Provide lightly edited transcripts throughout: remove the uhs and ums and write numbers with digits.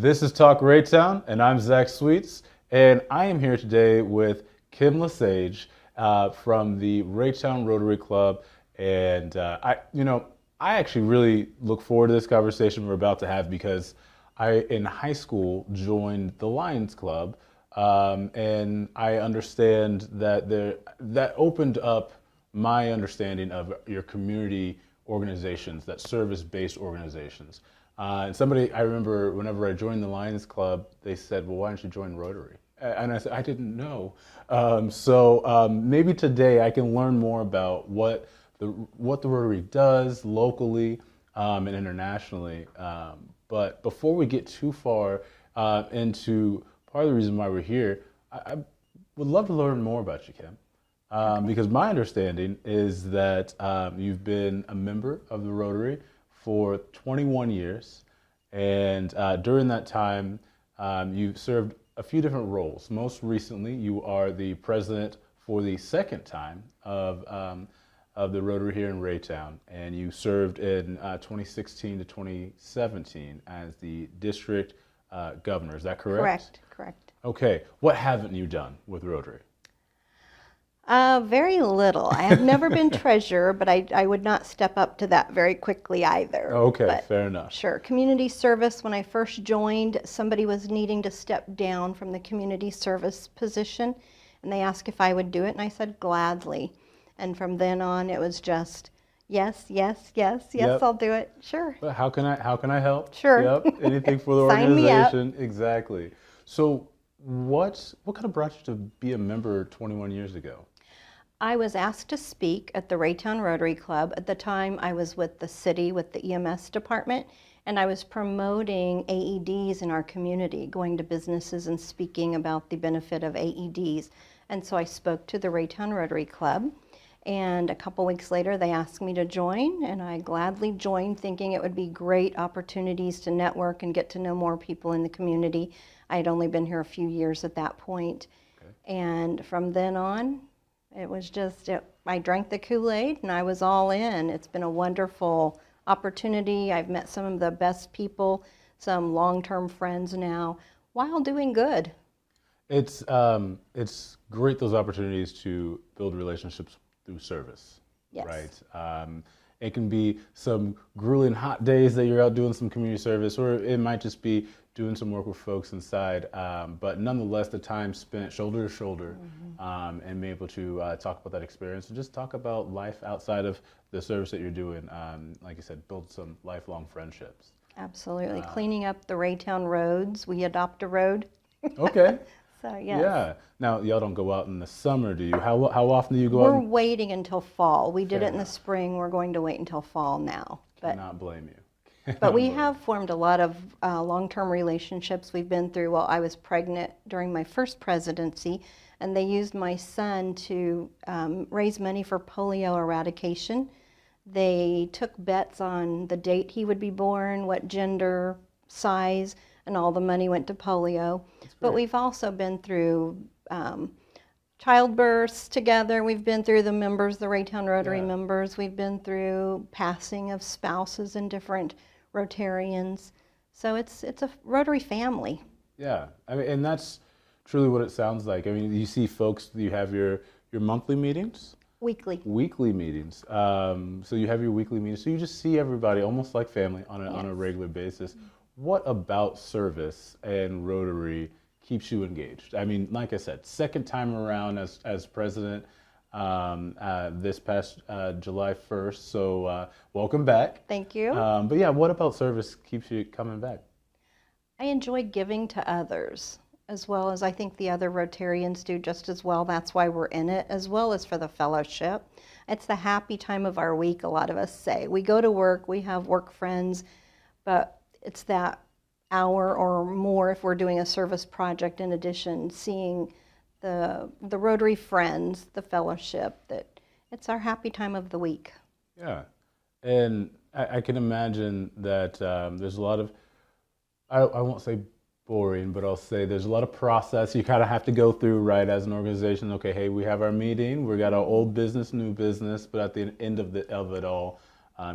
This is Talk Raytown, and I'm Zac Sweets, and I am here today with Kim LeSage from the Raytown Rotary Club, and I actually really look forward to this conversation we're about to have because I, in high school, joined the Lions Club, and I understand that that opened up my understanding of your community organizations, that service-based organizations. And somebody, I remember whenever I joined the Lions Club, they said, well, why don't you join Rotary? And I said, I didn't know. So maybe today I can learn more about what the Rotary does locally and internationally. But before we get too far into part of the reason why we're here, I would love to learn more about you, Kim. Because my understanding is that you've been a member of the Rotary for 21 years, and during that time, you've served a few different roles. Most recently, you are the president for the second time of the Rotary here in Raytown, and you served in 2016 to 2017 as the district governor. Is that correct? Correct. Okay. What haven't you done with Rotary? Very little. I have never been treasurer, but I would not step up to that very quickly either. Okay, but fair enough. Sure. Community service, when I first joined, somebody was needing to step down from the community service position, and they asked if I would do it, and I said gladly. And from then on, it was just, yes, yep. I'll do it. Sure. But how can I help? Sure. Yep. Anything for the Sign me up. organization. Exactly. So what kind of brought you to be a member 21 years ago? I was asked to speak at the Raytown Rotary Club. At the time, I was with the city, with the EMS department, and I was promoting AEDs in our community, going to businesses and speaking about the benefit of AEDs. And so I spoke to the Raytown Rotary Club, and a couple weeks later, they asked me to join, and I gladly joined, thinking it would be great opportunities to network and get to know more people in the community. I had only been here a few years at that point. Okay. And from then on, it was just, I drank the Kool-Aid and I was all in. It's been a wonderful opportunity. I've met some of the best people, some long-term friends now, while doing good. It's great, those opportunities to build relationships through service. Yes. Right? It can be some grueling hot days that you're out doing some community service, or it might just be doing some work with folks inside. But nonetheless, the time spent shoulder to shoulder and being able to talk about that experience and just talk about life outside of the service that you're doing. Like you said, build some lifelong friendships. Absolutely. Cleaning up the Raytown roads. We adopt a road. Okay. So, yes. Yeah. Now, y'all don't go out in the summer, do you? How often do you go We're out? waiting until fall. We did it in the spring. We're going to wait until fall now. Cannot blame you. But we have formed a lot of long-term relationships. We've been through, well, I was pregnant during my first presidency, and they used my son to raise money for polio eradication. They took bets on the date he would be born, what gender, size, and all the money went to polio. But we've also been through childbirths together. We've been through the members, the Raytown Rotary members. We've been through passing of spouses and different Rotarians. So it's a Rotary family. Yeah, I mean, and that's truly what it sounds like. I mean, you see folks, you have your monthly meetings? Weekly meetings. So you have your weekly meetings. So you just see everybody almost like family on a regular basis. What about service and Rotary keeps you engaged? I mean, like I said, second time around as president this past July 1st. So welcome back. Thank you. But yeah, what about service keeps you coming back? I enjoy giving to others, as well as I think the other Rotarians do just as well. That's why we're in it, as well as for the fellowship. It's the happy time of our week, a lot of us say. We go to work, we have work friends, but it's that hour or more if we're doing a service project in addition, seeing the Rotary friends, the fellowship, that it's our happy time of the week. Yeah, and I can imagine that there's a lot of, I won't say boring, but I'll say there's a lot of process you kind of have to go through, right, as an organization. Okay, hey, we have our meeting, we got our old business, new business, but at the end of it all,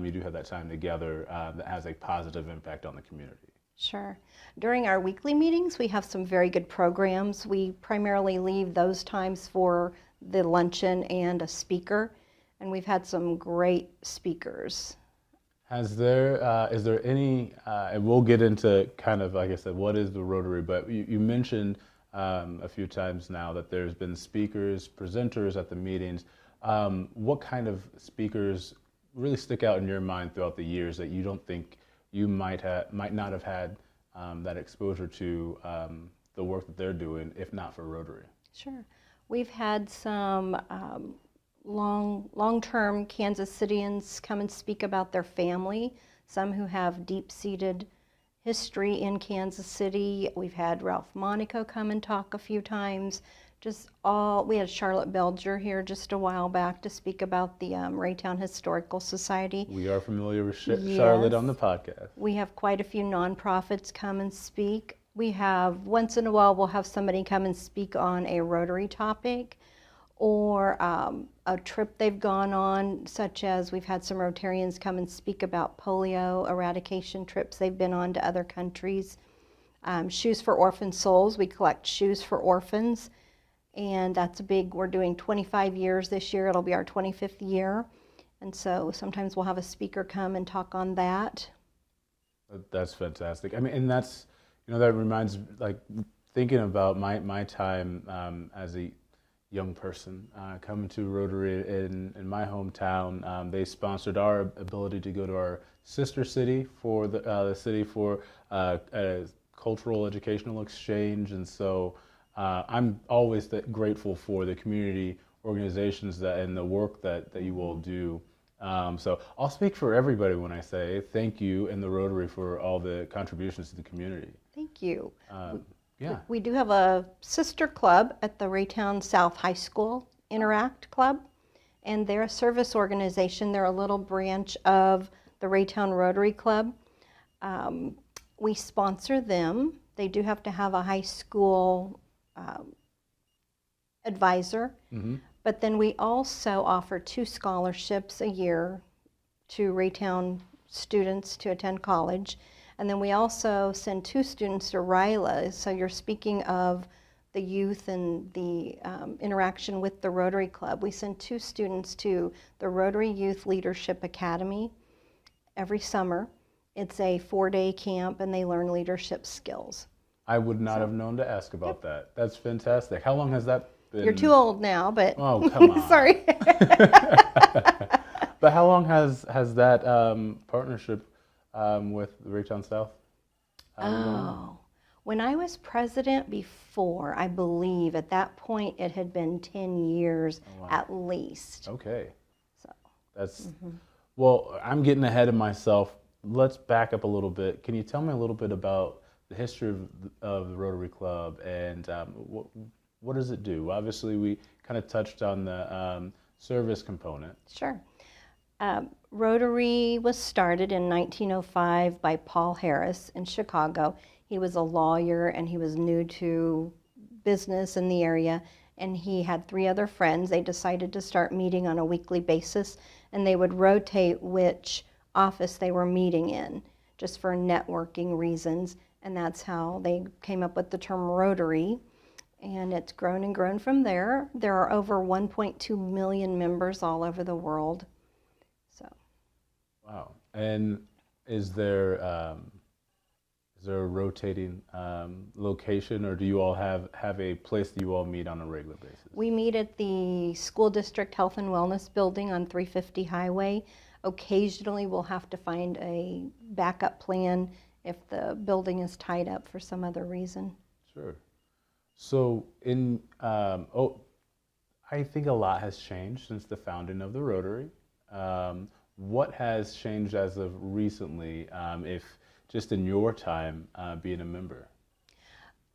you do have that time together that has a positive impact on the community. Sure. During our weekly meetings, we have some very good programs. We primarily leave those times for the luncheon and a speaker, and we've had some great speakers. Is there any, and we'll get into kind of, like I said, what is the Rotary, but you mentioned a few times now that there's been speakers, presenters at the meetings. What kind of speakers really stick out in your mind throughout the years that you don't think you might not have had that exposure to the work that they're doing, if not for Rotary? Sure. We've had some long-term Kansas Cityans come and speak about their family, some who have deep-seated history in Kansas City. We've had Ralph Monaco come and talk a few times. We had Charlotte Belger here just a while back to speak about the Raytown Historical Society. We are familiar with Yes. Charlotte on the podcast. We have quite a few nonprofits come and speak. We have, once in a while, we'll have somebody come and speak on a Rotary topic or a trip they've gone on, such as we've had some Rotarians come and speak about polio eradication trips they've been on to other countries. Shoes for Orphan Souls, we collect shoes for orphans, and that's we're doing 25 years this year. It'll be our 25th year, and so sometimes we'll have a speaker come and talk on that. That's fantastic. I mean, and that's, that reminds, like, thinking about my time as a young person coming to Rotary in my hometown. They sponsored our ability to go to our sister city for the city for a cultural educational exchange, and so I'm always grateful for the community organizations and the work that you all do. So I'll speak for everybody when I say thank you and the Rotary for all the contributions to the community. Thank you. Yeah. We do have a sister club at the Raytown South High School, Interact Club, and they're a service organization. They're a little branch of the Raytown Rotary Club. We sponsor them. They do have to have a high school advisor, but then we also offer 2 scholarships a year to Raytown students to attend college. And then we also send 2 students to RILA. So you're speaking of the youth and the interaction with the Rotary Club. We send 2 students to the Rotary Youth Leadership Academy every summer. It's a 4-day camp, and they learn leadership skills. I would not have known to ask about that. That's fantastic. How long has that been? You're too old now, but... Oh, come on. Sorry. But how long has that partnership with Raytown South? When I was president before, I believe at that point it had been 10 years at least. Okay. So that's well, I'm getting ahead of myself. Let's back up a little bit. Can you tell me a little bit about the history of the Rotary Club and what does it do? Obviously, we kind of touched on the service component. Sure. Rotary was started in 1905 by Paul Harris in Chicago. He was a lawyer and he was new to business in the area, and he had 3 other friends. They decided to start meeting on a weekly basis, and they would rotate which office they were meeting in just for networking reasons, and that's how they came up with the term Rotary. And it's grown and grown from there. There are over 1.2 million members all over the world. Wow. And is there a rotating location, or do you all have a place that you all meet on a regular basis? We meet at the School District Health and Wellness Building on 350 Highway. Occasionally we'll have to find a backup plan if the building is tied up for some other reason. Sure. So I think a lot has changed since the founding of the Rotary. What has changed as of recently, if just in your time being a member?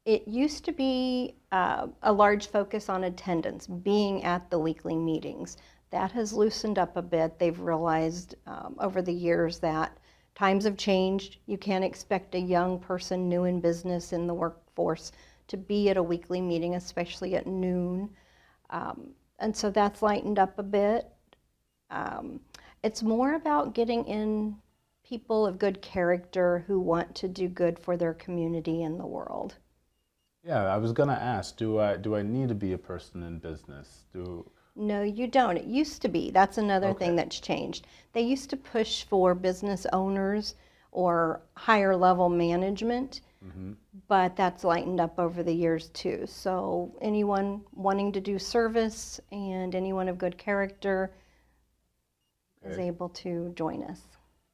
It used to be a large focus on attendance, being at the weekly meetings. That has loosened up a bit. They've realized over the years that times have changed. You can't expect a young person new in business in the workforce to be at a weekly meeting, especially at noon. And so that's lightened up a bit. It's more about getting in people of good character who want to do good for their community and the world. Yeah, I was gonna ask, do I need to be a person in business? No, you don't. It used to be. That's another thing that's changed. They used to push for business owners or higher level management, but that's lightened up over the years too. So anyone wanting to do service and anyone of good character is able to join us.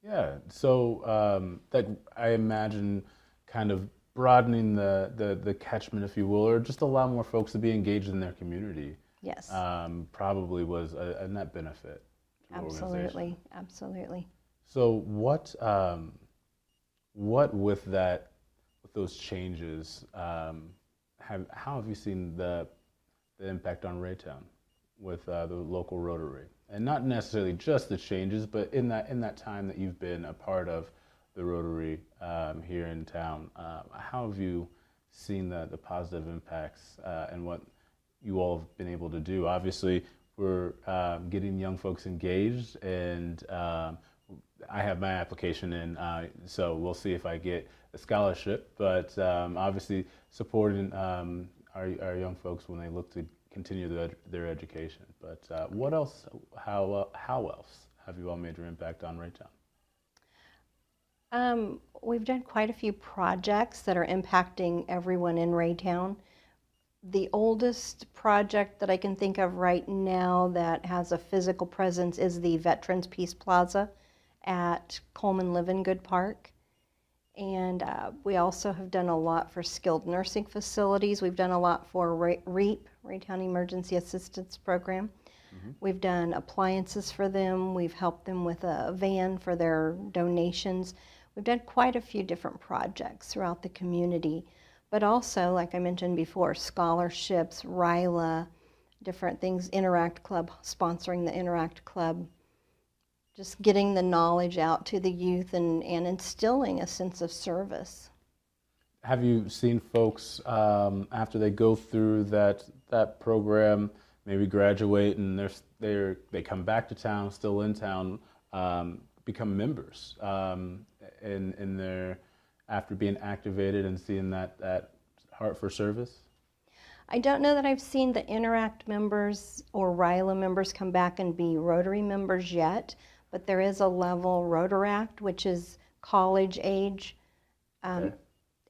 Yeah, so that I imagine kind of broadening the catchment, if you will, or just allow more folks to be engaged in their community. Yes. Probably was a net benefit to the organization. Absolutely, absolutely. So what with those changes, how have you seen the impact on Raytown with the local Rotary? And not necessarily just the changes, but in that time that you've been a part of the Rotary here in town, how have you seen the positive impacts and what you all have been able to do? Obviously, we're getting young folks engaged, and I have my application in, so we'll see if I get a scholarship. But obviously, supporting our young folks when they look to continue their education. But what else? How else have you all made your impact on Raytown? We've done quite a few projects that are impacting everyone in Raytown. The oldest project that I can think of right now that has a physical presence is the Veterans Peace Plaza at Coleman Livingood Park. And we also have done a lot for skilled nursing facilities. We've done a lot for REAP, Raytown Emergency Assistance Program. We've done appliances for them. We've helped them with a van for their donations. We've done quite a few different projects throughout the community. But also, like I mentioned before, scholarships, RILA, different things, Interact Club, sponsoring the Interact Club, just getting the knowledge out to the youth and instilling a sense of service. Have you seen folks after they go through that program, maybe graduate and they come back to town, still in town, become members in their after being activated and seeing that heart for service? I don't know that I've seen the Interact members or RILA members come back and be Rotary members yet, but there is a level Rotaract, which is college age,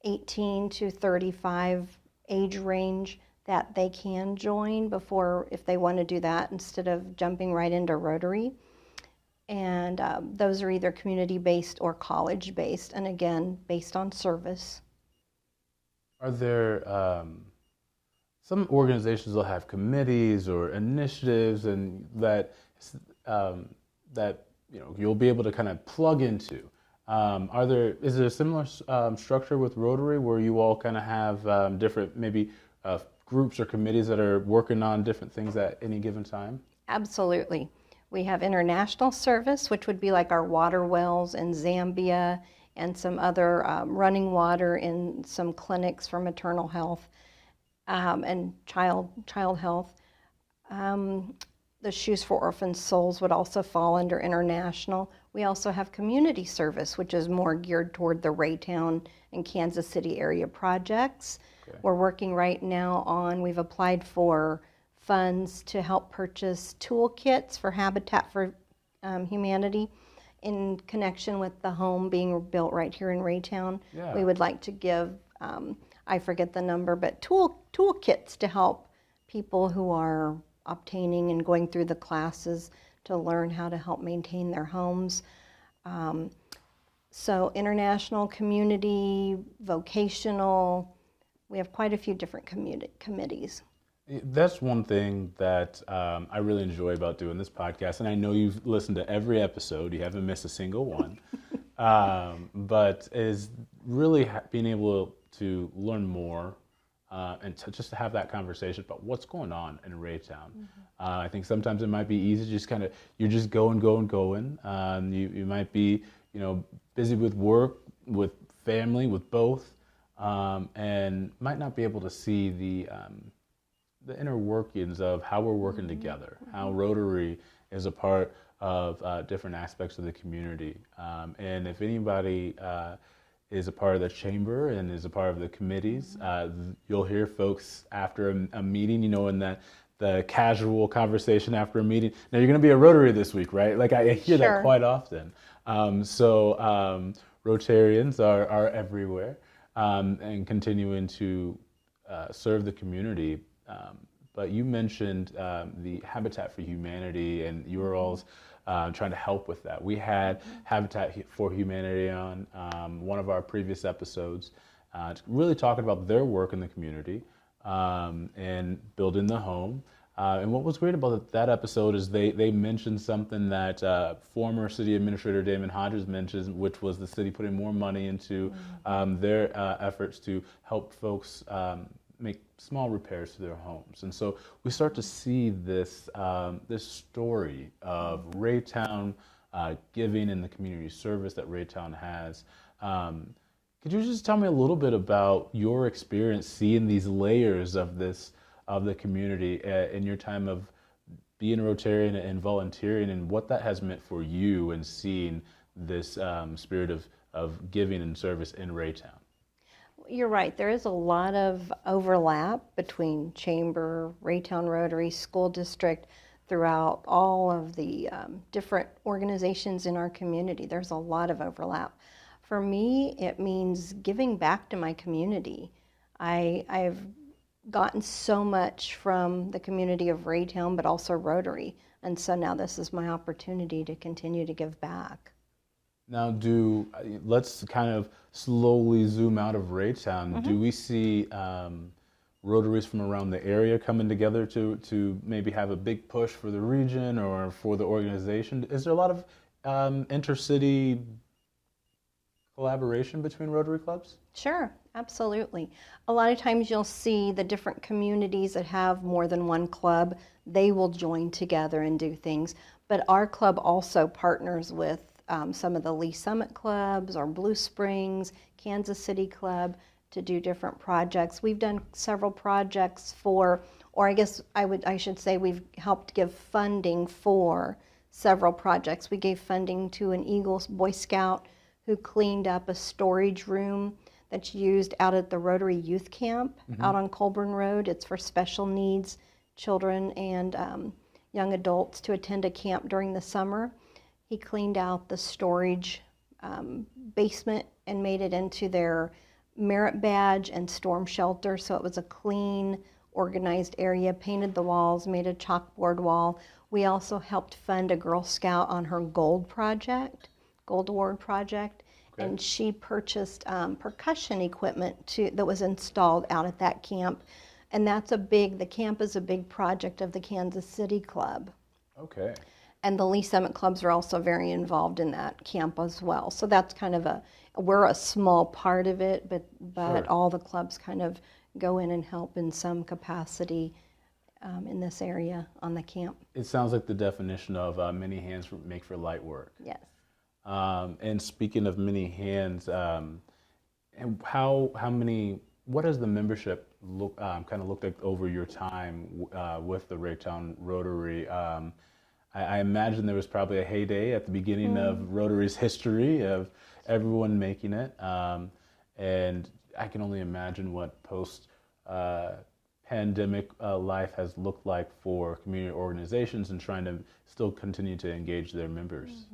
18 to 35 age range, that they can join before, if they want to do that, instead of jumping right into Rotary. And those are either community-based or college-based, and again, based on service. Are there some organizations will have committees or initiatives, and that you'll be able to kind of plug into? Is there a similar structure with Rotary where you all kind of have different maybe groups or committees that are working on different things at any given time? Absolutely. We have international service, which would be like our water wells in Zambia and some other running water in some clinics for maternal health and child health. The Shoes for Orphan Souls would also fall under international. We also have community service, which is more geared toward the Raytown and Kansas City area projects. Okay. We're working right now we've applied for funds to help purchase toolkits for Habitat for Humanity in connection with the home being built right here in Raytown. Yeah. We would like to give, I forget the number, but toolkits to help people who are obtaining and going through the classes to learn how to help maintain their homes. So international, community, vocational, we have quite a few different committees. That's one thing that I really enjoy about doing this podcast, and I know you've listened to every episode. You haven't missed a single one. But is really being able to learn more and to just have that conversation about what's going on in Raytown. I think sometimes it might be easy to just you're just going. You might be, busy with work, with family, with both, and might not be able to see the inner workings of how we're working together, how Rotary is a part of different aspects of the community. And if anybody is a part of the chamber and is a part of the committees, you'll hear folks after a meeting, in that the casual conversation after a meeting. Now, you're going to be a Rotary this week, right? Like, I hear that quite often. Rotarians are everywhere and continuing to serve the community. But you mentioned the Habitat for Humanity, and you were all trying to help with that. We had Habitat for Humanity on one of our previous episodes, really talking about their work in the community and building the home. And what was great about that episode is they mentioned something that former city administrator Damon Hodges mentioned, which was the city putting more money into their efforts to help folks make small repairs to their homes. And so we start to see this this story of Raytown giving and the community service that Raytown has. Could you just tell me a little bit about your experience seeing these layers of the community in your time of being a Rotarian and volunteering, and what that has meant for you and seeing this spirit of giving and service in Raytown? You're right. There is a lot of overlap between Chamber, Raytown Rotary, School District, throughout all of the different organizations in our community. There's a lot of overlap. For me, it means giving back to my community. I've gotten so much from the community of Raytown, but also Rotary. And so now this is my opportunity to continue to give back. Now, let's kind of slowly zoom out of Raytown. Do we see Rotaries from around the area coming together to maybe have a big push for the region or for the organization? Is there a lot of intercity collaboration between Rotary clubs? Sure, absolutely. A lot of times you'll see the different communities that have more than one club, they will join together and do things. But our club also partners with some of the Lee Summit clubs or Blue Springs, Kansas City Club to do different projects. We've done several projects for, or I should say we've helped give funding for several projects. We gave funding to an Eagle Boy Scout who cleaned up a storage room that's used out at the Rotary Youth Camp out on Colburn Road. It's for special needs children and young adults to attend a camp during the summer. He cleaned out the storage basement and made it into their merit badge and storm shelter, so it was a clean, organized area, painted the walls, made a chalkboard wall. We also helped fund a Girl Scout on her Gold Award project, and she purchased percussion equipment that was installed out at that camp, and the camp is a big project of the Kansas City Club. Okay. And the Lee Summit clubs are also very involved in that camp as well. So that's kind of we're a small part of it, but sure, all the clubs kind of go in and help in some capacity in this area on the camp. It sounds like the definition of many hands make for light work. Yes. And speaking of many hands, and what does the membership kind of look like over your time with the Raytown Rotary? I imagine there was probably a heyday at the beginning of Rotary's history of everyone making it, and I can only imagine what post-pandemic life has looked like for community organizations and trying to still continue to engage their members.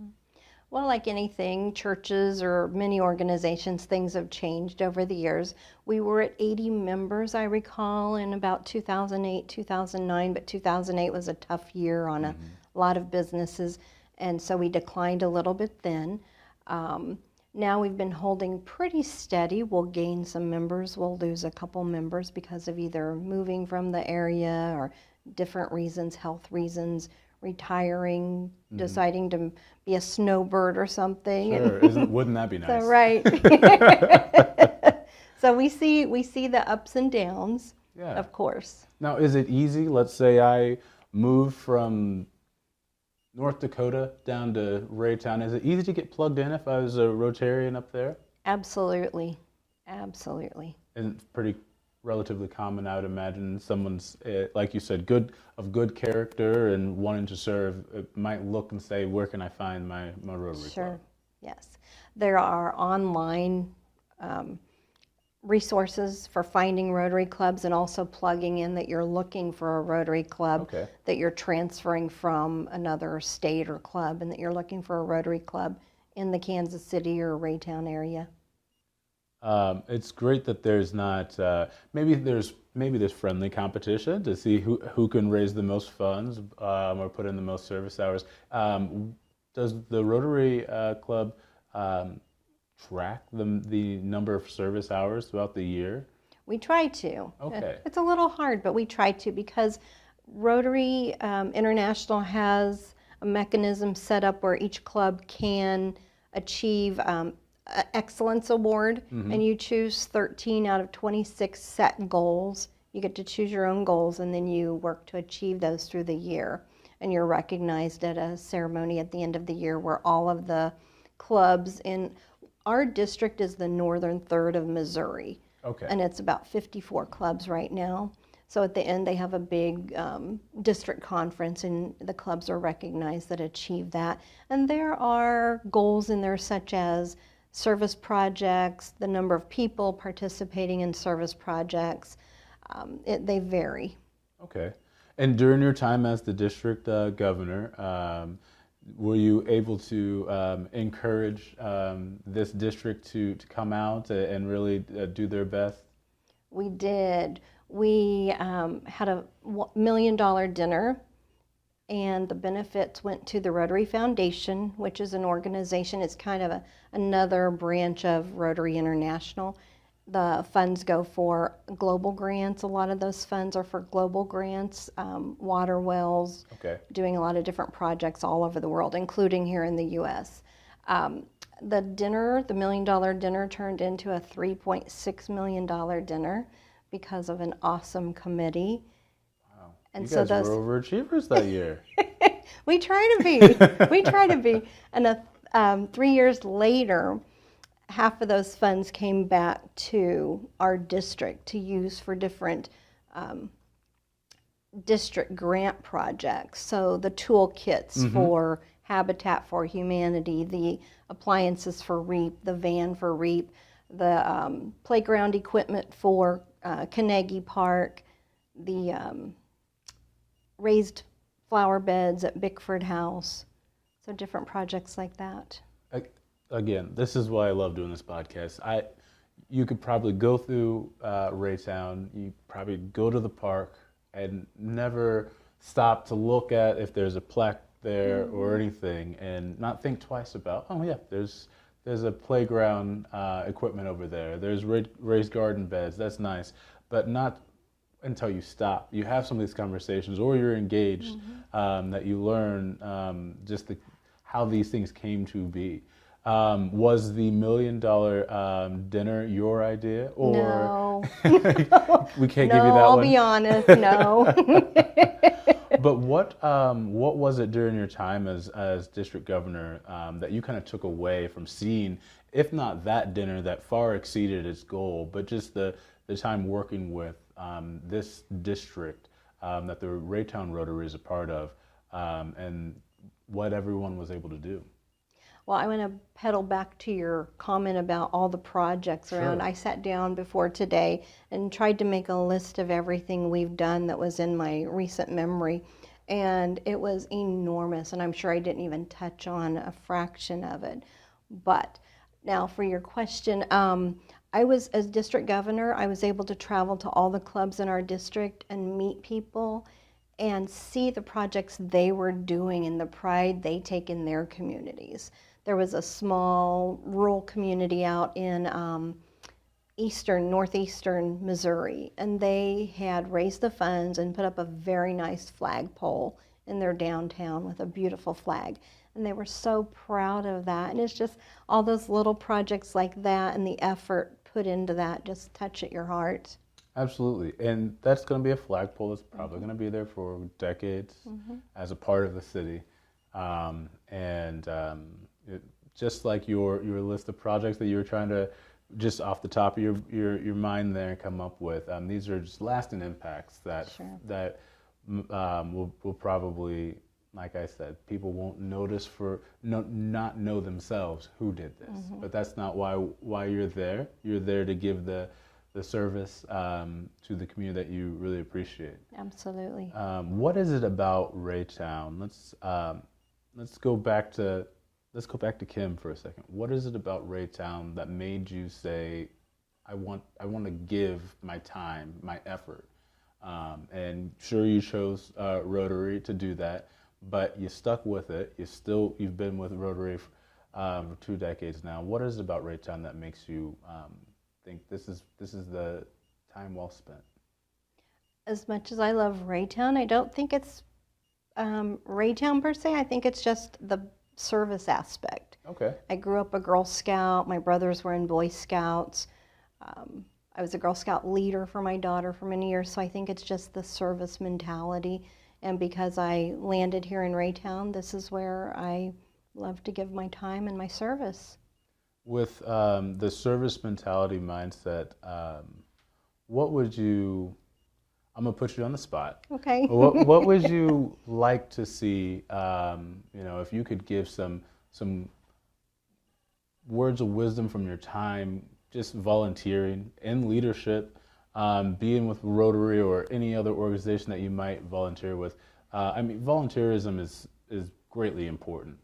Well, like anything, churches or many organizations, things have changed over the years. We were at 80 members, I recall, in about 2008, 2009, but 2008 was a tough year on a lot of businesses, and so we declined a little bit then. Now we've been holding pretty steady. We'll gain some members, we'll lose a couple members because of either moving from the area or different reasons, health reasons, retiring, deciding to be a snowbird or something. Sure, wouldn't that be nice? So, right. So we see the ups and downs, of course. Now, is it easy? Let's say I moved from North Dakota down to Raytown. Is it easy to get plugged in if I was a Rotarian up there? Absolutely. Absolutely. And pretty relatively common. I would imagine someone's, like you said, good character and wanting to serve, might look and say, where can I find my Rotary Sure. Club? Yes. There are online resources for finding Rotary clubs, and also plugging in that you're looking for a Rotary club, Okay. that you're transferring from another state or club, and that you're looking for a Rotary club in the Kansas City or Raytown area. It's great that there's not, maybe there's friendly competition to see who can raise the most funds, or put in the most service hours. Does the Rotary Club track the number of service hours throughout the year? We try to. Okay. It's a little hard, but we try to, because Rotary International has a mechanism set up where each club can achieve excellence award, and you choose 13 out of 26 set goals. You get to choose your own goals, and then you work to achieve those through the year, and you're recognized at a ceremony at the end of the year where all of the clubs in our district is the northern third of Missouri. Okay. And it's about 54 clubs right now. So at the end, they have a big district conference, and the clubs are recognized that achieve that. And there are goals in there such as service projects, the number of people participating in service projects. They vary. Okay. And during your time as the district governor, were you able to encourage this district to come out and really do their best? We did. We had a $1 million dinner, and the benefits went to the Rotary Foundation, which is an organization. It's kind of another branch of Rotary International. The funds go for global grants. A lot of those funds are for global grants, water wells, Okay. doing a lot of different projects all over the world, including here in the U.S. The dinner, the $1 million dinner, turned into a $3.6 million dinner because of an awesome committee. Wow. And you so guys were overachievers that year. We try to be. We try to be. And 3 years later, half of those funds came back to our district to use for different district grant projects. So the toolkits for Habitat for Humanity, the appliances for REAP, the van for REAP, the playground equipment for Carnegie Park, the raised flower beds at Bickford House. So different projects like that. Again, this is why I love doing this podcast. You could probably go through Raytown, you probably go to the park and never stop to look at if there's a plaque there or anything, and not think twice about, oh yeah, there's a playground equipment over there, there's raised garden beds, that's nice, but not until you stop. You have some of these conversations, or you're engaged, that you learn just how these things came to be. Was the $1 million dinner your idea, or No. we can't No, give you that I'll one? be honest, no. But what was it during your time as district governor that you kind of took away from seeing, if not that dinner that far exceeded its goal, but just the time working with this district that the Raytown Rotary is a part of, and what everyone was able to do? Well, I want to pedal back to your comment about all the projects around. Sure. I sat down before today and tried to make a list of everything we've done that was in my recent memory, and it was enormous, and I'm sure I didn't even touch on a fraction of it. But now for your question, as district governor, I was able to travel to all the clubs in our district and meet people and see the projects they were doing and the pride they take in their communities. There was a small rural community out in northeastern Missouri, and they had raised the funds and put up a very nice flagpole in their downtown with a beautiful flag. And they were so proud of that. And it's just all those little projects like that and the effort put into that just touch at your heart. Absolutely. And that's going to be a flagpole that's probably going to be there for decades as a part of the city. Just like your list of projects that you were trying to just off the top of your mind there come up with? These are just lasting impacts that Sure. that will probably, like I said, people won't notice for not know themselves who did this. But that's not why you're there. You're there to give the service to the community that you really appreciate. Absolutely. What is it about Raytown? Let's go back to Kim for a second. What is it about Raytown that made you say, I want to give my time, my effort? And sure, you chose Rotary to do that, but you stuck with it. You've been with Rotary for 2 decades now. What is it about Raytown that makes you think this is the time well spent? As much as I love Raytown, I don't think it's Raytown per se. I think it's just the service aspect. Okay. I grew up a Girl Scout. My brothers were in Boy Scouts. I was a Girl Scout leader for my daughter for many years, so I think it's just the service mentality. And because I landed here in Raytown, this is where I love to give my time and my service. With the service mentality mindset, what would you? I'm gonna put you on the spot. Okay. What would you like to see? If you could give some words of wisdom from your time, just volunteering in leadership, being with Rotary or any other organization that you might volunteer with. Volunteerism is greatly important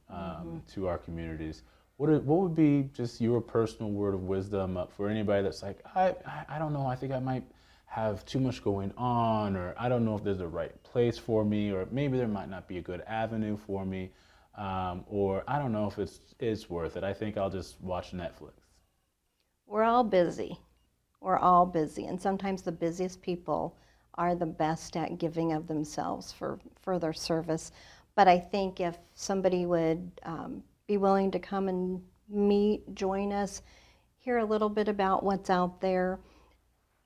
to our communities. What would be just your personal word of wisdom for anybody that's like, I don't know, I think I might have too much going on, or I don't know if there's a right place for me, or maybe there might not be a good avenue for me, or I don't know if it's worth it. I think I'll just watch Netflix. We're all busy. We're all busy, and sometimes the busiest people are the best at giving of themselves for their service. But I think if somebody would be willing to come and meet, join us, hear a little bit about what's out there.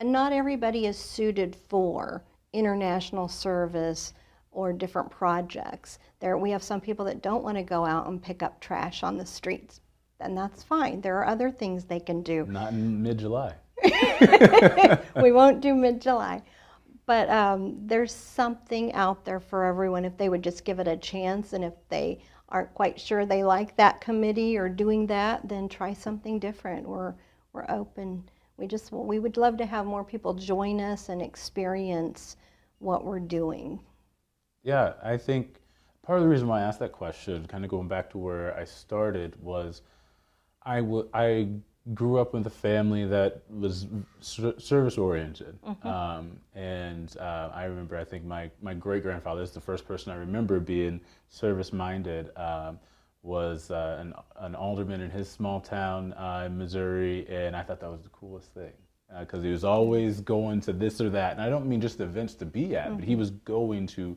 And not everybody is suited for international service or different projects. We have some people that don't want to go out and pick up trash on the streets, and that's fine. There are other things they can do. Not in mid-July. We won't do mid-July. But there's something out there for everyone if they would just give it a chance, and if they aren't quite sure they like that committee or doing that, then try something different. We're open. We would love to have more people join us and experience what we're doing. Yeah, I think part of the reason why I asked that question, kind of going back to where I started, was I grew up with a family that was service oriented, and I remember, I think my great grandfather is the first person I remember being service minded. Was an alderman in his small town in Missouri, and I thought that was the coolest thing because he was always going to this or that, and I don't mean just events to be at, but he was going to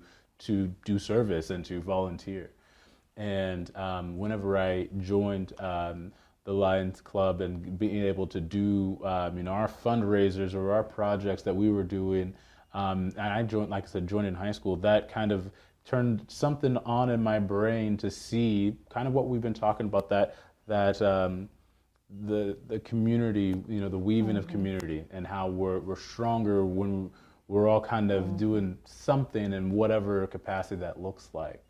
do service and to volunteer. And whenever I joined the Lions Club and being able to do our fundraisers or our projects that we were doing, and I joined, like I said, joined in high school, that kind of turned something on in my brain to see kind of what we've been talking about, that the community, the weaving of community, and how we're stronger when we're all kind of doing something in whatever capacity that looks like.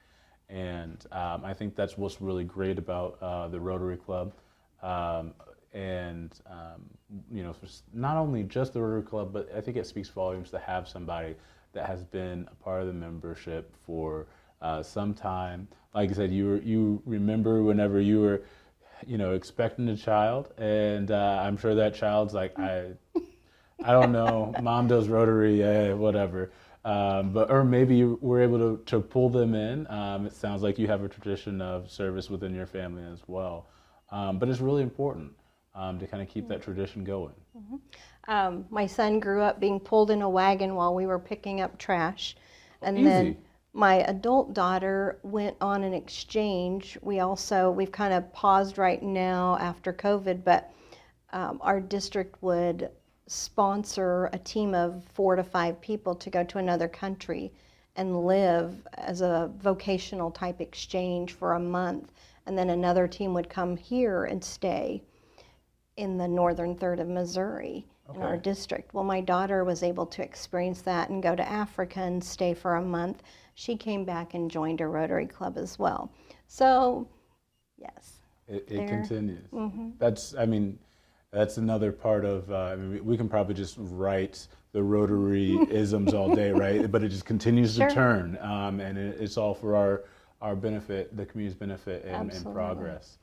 And I think that's what's really great about the Rotary Club. Not only just the Rotary Club, but I think it speaks volumes to have somebody that has been a part of the membership for some time. Like I said, you remember whenever you were, expecting a child, and I'm sure that child's like, I don't know, mom does Rotary, whatever. Or maybe you were able to pull them in. It sounds like you have a tradition of service within your family as well. But it's really important to kind of keep that tradition going. My son grew up being pulled in a wagon while we were picking up trash. And Easy. then my adult daughter went on an exchange. We've kind of paused right now after COVID, but our district would sponsor a team of 4 to 5 people to go to another country and live as a vocational type exchange for a month. And then another team would come here and stay. in the northern third of Missouri in our district. Well, my daughter was able to experience that and go to Africa and stay for a month. She came back and joined a Rotary Club as well. So, yes. It continues. That's another part of, we can probably just write the Rotary isms all day, right? But it just continues to turn, and it's all for our benefit, the community's benefit and progress.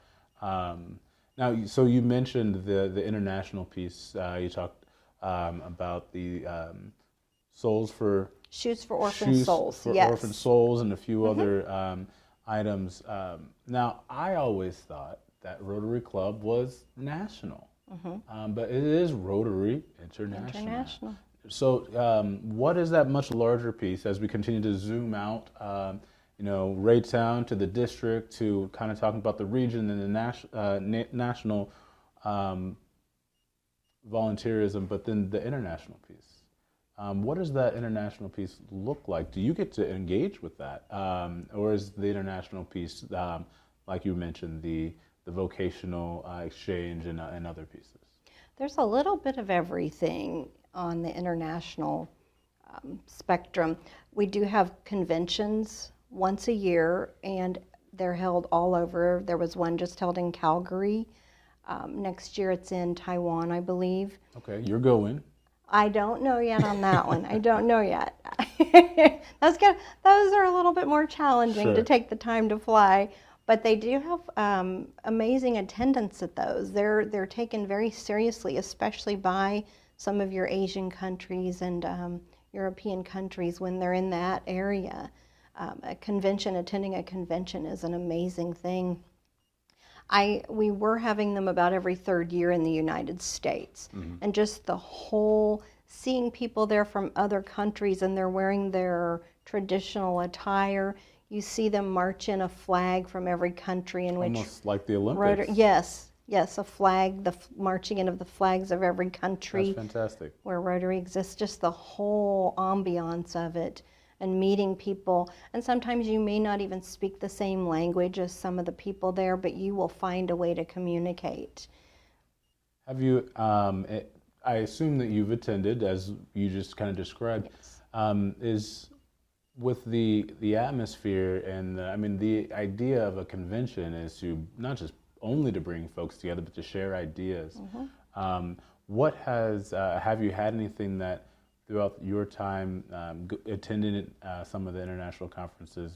Now, so you mentioned the international piece. You talked about the Shoes for Orphan Souls, yes. Orphan Souls and a few other items. Now, I always thought that Rotary Club was national, but it is Rotary International. So what is that much larger piece as we continue to zoom out, Raytown to the district to kind of talking about the region and the national volunteerism, but then the international piece? What does that international piece look like? Do you get to engage with that? Or is the international piece, like you mentioned, the vocational exchange and other pieces? There's a little bit of everything on the international spectrum. We do have conventions once a year, and they're held all over. There was one just held in Calgary. Next year it's in Taiwan, I believe. Okay, you're going. I don't know yet on that one. I don't know yet. Those are a little bit more challenging to take the time to fly, but they do have amazing attendance at those. They're taken very seriously, especially by some of your Asian countries and European countries when they're in that area. Attending a convention is an amazing thing. We were having them about every third year in the United States, and just the whole seeing people there from other countries and they're wearing their traditional attire. You see them march in a flag from every country in which almost like the Olympics. Yes, a flag, the marching in of the flags of every country. That's fantastic. Where Rotary exists, just the whole ambiance of it. And meeting people, and sometimes you may not even speak the same language as some of the people there, but you will find a way to communicate. Have you, I assume that you've attended, as you just kind of described, is with the atmosphere and the idea of a convention is to not just only to bring folks together, but to share ideas. What have you had anything that throughout your time attending some of the international conferences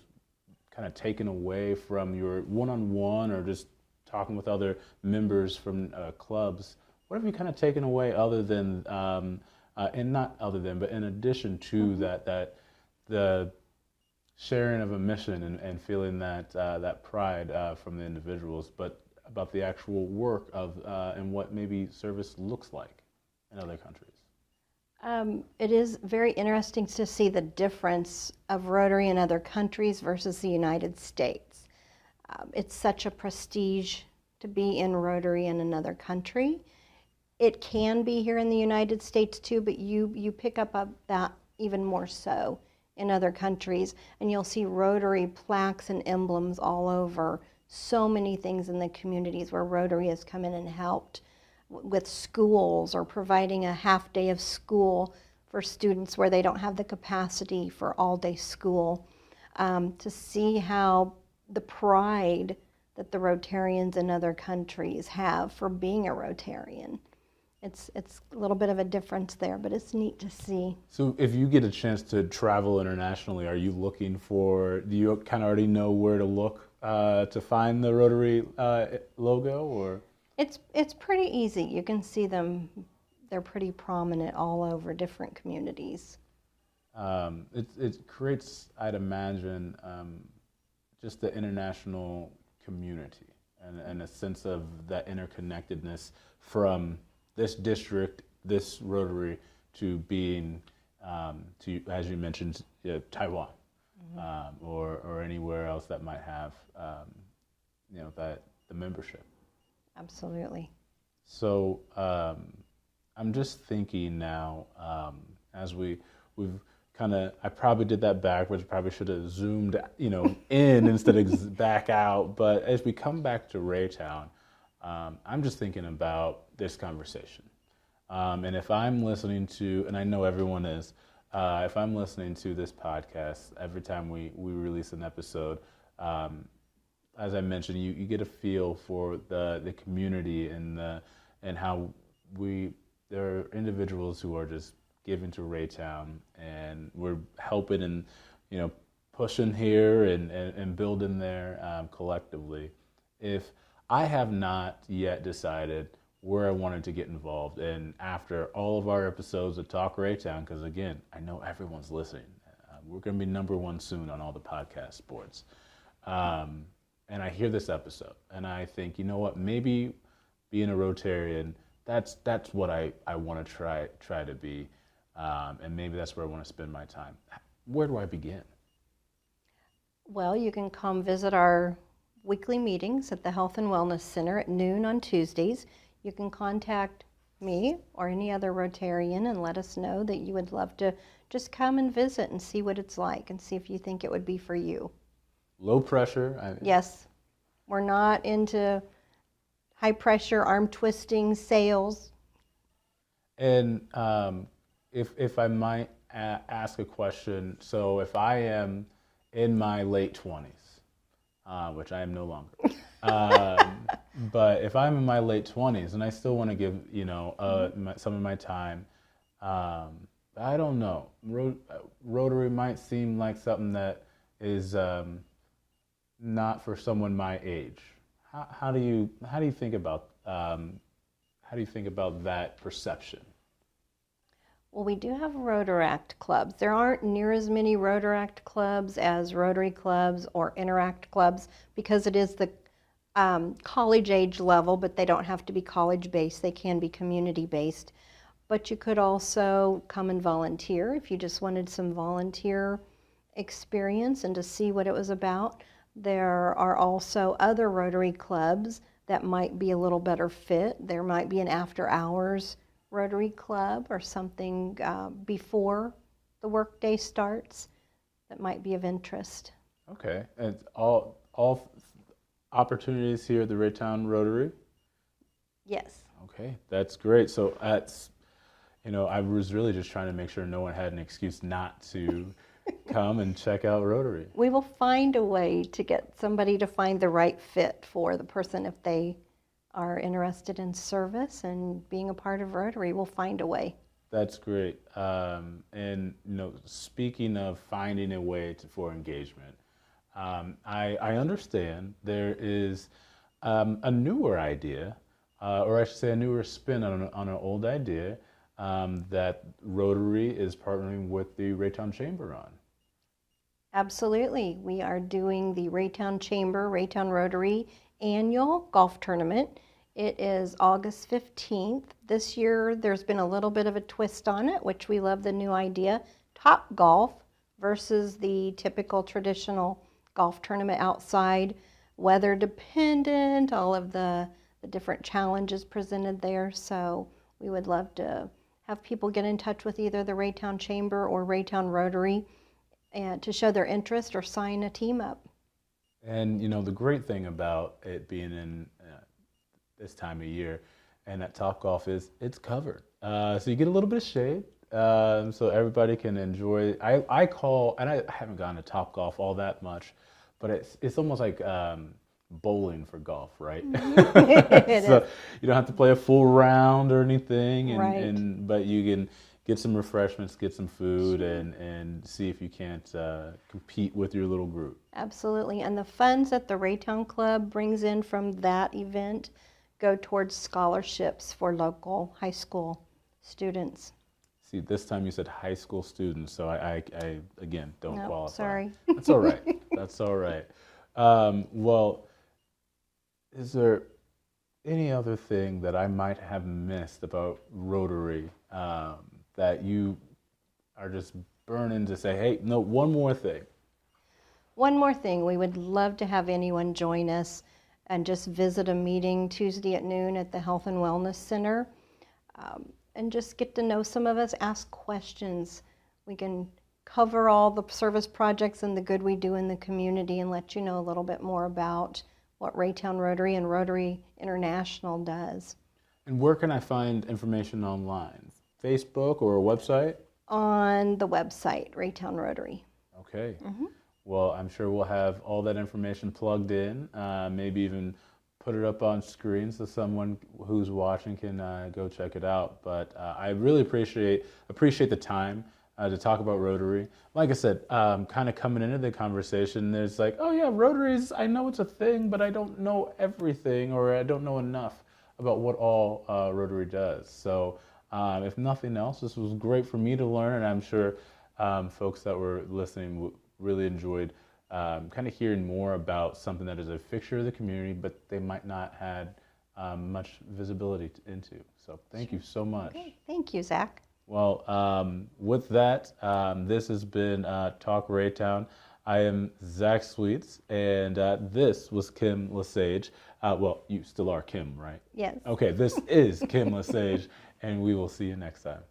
kind of taken away from your one-on-one or just talking with other members from clubs? What have you kind of taken away other than, and not other than, but in addition to that the sharing of a mission and feeling that pride from the individuals, but about the actual work of and what maybe service looks like in other countries? It is very interesting to see the difference of Rotary in other countries versus the United States. It's such a prestige to be in Rotary in another country. It can be here in the United States too, but you pick up that even more so in other countries, and you'll see Rotary plaques and emblems all over. So many things in the communities where Rotary has come in and helped with schools or providing a half day of school for students where they don't have the capacity for all-day school. To see how the pride that the Rotarians in other countries have for being a Rotarian. It's a little bit of a difference there, but it's neat to see. So if you get a chance to travel internationally, are you looking do you kind of already know where to look to find the Rotary logo, or? It's pretty easy. You can see them. They're pretty prominent all over different communities. It creates, I'd imagine, just the international community and a sense of that interconnectedness from this district, this Rotary, to being, as you mentioned, Taiwan, or anywhere else that might have, the membership. Absolutely. So I'm just thinking now, as we've kind of, I probably did that backwards, probably should have zoomed, in instead of back out. But as we come back to Raytown, I'm just thinking about this conversation. And if I'm listening to, and I know everyone is, if I'm listening to this podcast, every time we release an episode, as I mentioned, you get a feel for the community and how there are individuals who are just giving to Raytown, and we're helping and pushing here and building there collectively. If I have not yet decided where I wanted to get involved, and after all of our episodes of Talk Raytown, because again, I know everyone's listening. We're going to be #1 soon on all the podcast boards. And I hear this episode, and I think, you know what, maybe being a Rotarian, that's what I want to try to be, and maybe that's where I want to spend my time. Where do I begin? Well, you can come visit our weekly meetings at the Health and Wellness Center at noon on Tuesdays. You can contact me or any other Rotarian and let us know that you would love to just come and visit and see what it's like and see if you think it would be for you. Low pressure? Yes. We're not into high pressure, arm twisting sales. And if I might ask a question, so if I am in my late 20s, which I am no longer, but if I'm in my late 20s and I still want to give some of my time, I don't know. Rotary might seem like something that is not for someone my age. How do you think about that perception? Well, we do have Rotaract clubs. There aren't near as many Rotaract clubs as Rotary clubs or Interact clubs because it is the college age level, but they don't have to be college based. They can be community based. But you could also come and volunteer if you just wanted some volunteer experience and to see what it was about. There are also other Rotary clubs that might be a little better fit. There might be an after hours Rotary Club or something before the workday starts that might be of interest. Okay, and all opportunities here at the Raytown Rotary? Yes. Okay, that's great. So that's, I was really just trying to make sure no one had an excuse not to come and check out Rotary. We will find a way to get somebody to find the right fit for the person if they are interested in service and being a part of Rotary. We'll find a way. That's great. And speaking of finding a way for engagement, I understand there is a newer idea, or I should say a newer spin on an old idea that Rotary is partnering with the Raytown Chamber on. Absolutely. We are doing the Raytown Chamber, Raytown Rotary annual golf tournament. It is August 15th. This year there's been a little bit of a twist on it, which we love the new idea. Top golf versus the typical traditional golf tournament outside, weather dependent, all of the different challenges presented there. So we would love to have people get in touch with either the Raytown Chamber or Raytown Rotary and to show their interest or sign a team up. And the great thing about it being in this time of year and at Topgolf is it's covered, so you get a little bit of shade, so everybody can enjoy. I call, and I haven't gone to Topgolf all that much, but it's almost like bowling for golf, right? So you don't have to play a full round or anything, but you can get some refreshments, get some food, and see if you can't compete with your little group. Absolutely, and the funds that the Raytown Club brings in from that event go towards scholarships for local high school students. See, this time you said high school students, so I again, don't qualify. Sorry. That's all right. That's all right. Well, is there any other thing that I might have missed about Rotary that you are just burning to say, hey, no, one more thing? One more thing. We would love to have anyone join us and just visit a meeting Tuesday at noon at the Health and Wellness Center and just get to know some of us, ask questions. We can cover all the service projects and the good we do in the community and let you know a little bit more about what Raytown Rotary and Rotary International does. And where can I find information online? Facebook or a website? On the website, Raytown Rotary. Okay. Well, I'm sure we'll have all that information plugged in, maybe even put it up on screen so someone who's watching can go check it out. But I really appreciate the time to talk about Rotary. Like I said, kind of coming into the conversation, there's like, oh yeah, Rotary's, I know it's a thing, but I don't know everything, or I don't know enough about what all Rotary does. So if nothing else, this was great for me to learn, and I'm sure folks that were listening really enjoyed kind of hearing more about something that is a fixture of the community, but they might not had much visibility into. So thank you so much. Okay. Thank you, Zac. Well, with that, this has been Talk Raytown. I am Zac Sweets, and this was Kim LeSage. Well, you still are Kim, right? Yes. Okay, this is Kim LeSage, and we will see you next time.